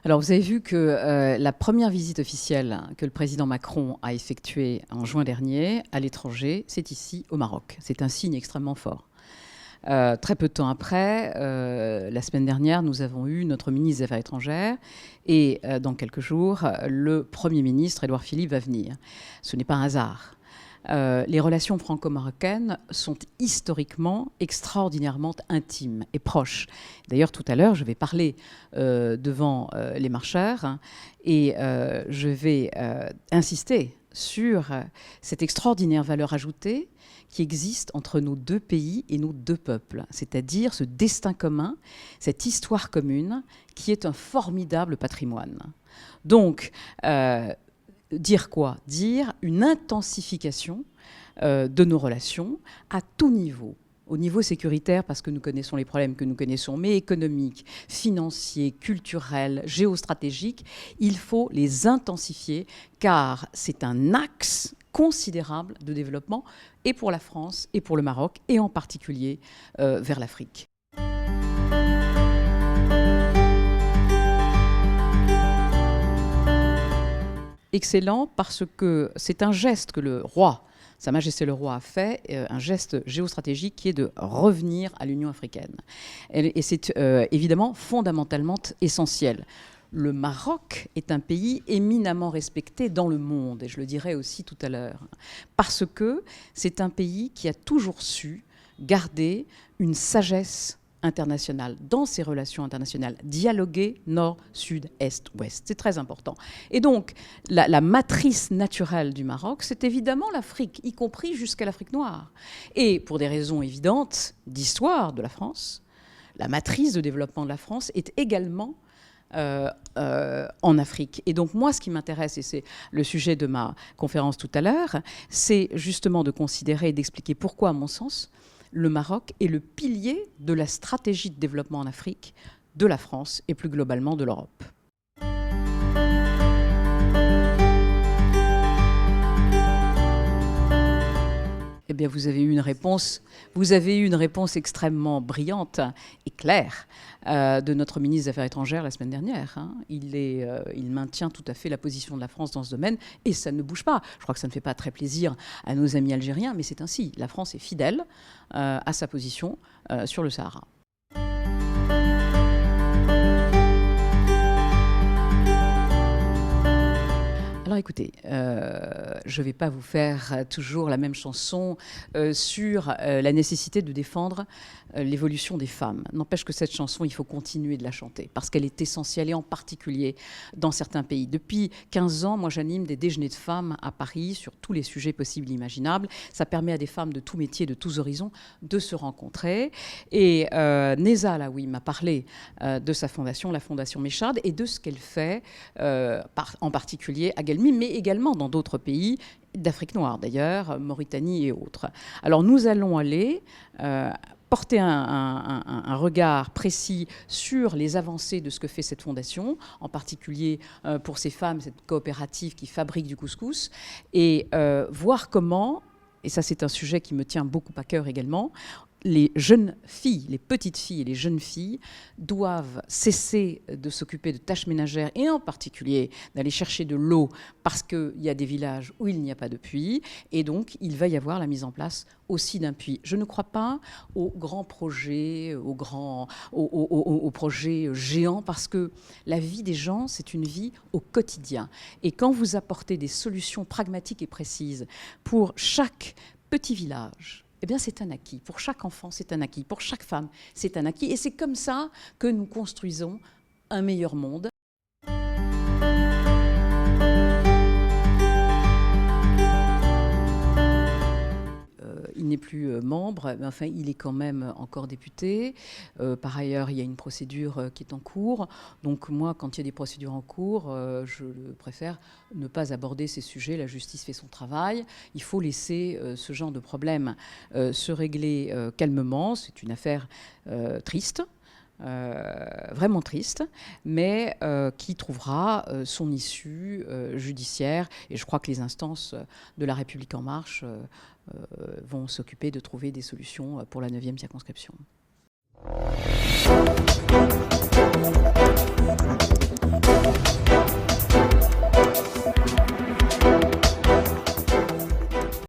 Alors, vous avez vu que la première visite officielle que le président Macron a effectuée en juin dernier à l'étranger, c'est ici, au Maroc. C'est un signe extrêmement fort. Très peu de temps après, la semaine dernière, nous avons eu notre ministre des Affaires étrangères et dans quelques jours, le Premier ministre, Édouard Philippe, va venir. Ce n'est pas un hasard. Les relations franco-marocaines sont historiquement extraordinairement intimes et proches. D'ailleurs, tout à l'heure, je vais parler devant les marcheurs et je vais insister sur cette extraordinaire valeur ajoutée qui existe entre nos deux pays et nos deux peuples, c'est-à-dire ce destin commun, cette histoire commune qui est un formidable patrimoine. Donc, dire quoi? Dire une intensification de nos relations à tout niveau. Au niveau sécuritaire, parce que nous connaissons les problèmes que nous connaissons, mais économiques, financiers, culturels, géostratégiques, il faut les intensifier, car c'est un axe considérable de développement, et pour la France, et pour le Maroc, et en particulier vers l'Afrique. Excellent, parce que c'est un geste que le roi, Sa Majesté le roi, a fait, un geste géostratégique qui est de revenir à l'Union africaine. Et c'est évidemment fondamentalement essentiel. Le Maroc est un pays éminemment respecté dans le monde, et je le dirai aussi tout à l'heure, parce que c'est un pays qui a toujours su garder une sagesse internationale, dans ses relations internationales, dialoguer nord, sud, est, ouest. C'est très important. Et donc, la matrice naturelle du Maroc, c'est évidemment l'Afrique, y compris jusqu'à l'Afrique noire. Et pour des raisons évidentes d'histoire de la France, la matrice de développement de la France est également en Afrique. Et donc moi, ce qui m'intéresse, et c'est le sujet de ma conférence tout à l'heure, c'est justement de considérer et d'expliquer pourquoi, à mon sens, le Maroc est le pilier de la stratégie de développement en Afrique de la France et plus globalement de l'Europe. Eh bien, vous avez eu une réponse extrêmement brillante et claire de notre ministre des Affaires étrangères la semaine dernière. Il maintient tout à fait la position de la France dans ce domaine et ça ne bouge pas. Je crois que ça ne fait pas très plaisir à nos amis algériens, mais c'est ainsi. La France est fidèle à sa position sur le Sahara. Alors écoutez, je ne vais pas vous faire toujours la même chanson sur la nécessité de défendre l'évolution des femmes. N'empêche que cette chanson, il faut continuer de la chanter parce qu'elle est essentielle et en particulier dans certains pays. Depuis 15 ans, moi j'anime des déjeuners de femmes à Paris sur tous les sujets possibles et imaginables. Ça permet à des femmes de tous métiers, de tous horizons de se rencontrer. Et Neza Alaoui m'a parlé de sa fondation, la Fondation Méchade, et de ce qu'elle fait en particulier à Guelmim, mais également dans d'autres pays d'Afrique noire d'ailleurs, Mauritanie et autres. Alors nous allons aller porter un regard précis sur les avancées de ce que fait cette fondation, en particulier pour ces femmes, cette coopérative qui fabrique du couscous, et voir comment, et ça c'est un sujet qui me tient beaucoup à cœur également, les jeunes filles, les petites filles et les jeunes filles doivent cesser de s'occuper de tâches ménagères et en particulier d'aller chercher de l'eau parce qu'il y a des villages où il n'y a pas de puits et donc il va y avoir la mise en place aussi d'un puits. Je ne crois pas aux grands projets, aux projets géants parce que la vie des gens, c'est une vie au quotidien. Et quand vous apportez des solutions pragmatiques et précises pour chaque petit village, eh bien, c'est un acquis. Pour chaque enfant, c'est un acquis. Pour chaque femme, c'est un acquis. Et c'est comme ça que nous construisons un meilleur monde. Il n'est plus membre, mais enfin, il est quand même encore député. Par ailleurs, il y a une procédure qui est en cours. Donc moi, quand il y a des procédures en cours, je préfère ne pas aborder ces sujets. La justice fait son travail. Il faut laisser ce genre de problème se régler calmement. C'est une affaire triste. Vraiment triste, mais qui trouvera son issue judiciaire. Et je crois que les instances de La République En Marche vont s'occuper de trouver des solutions pour la 9e circonscription.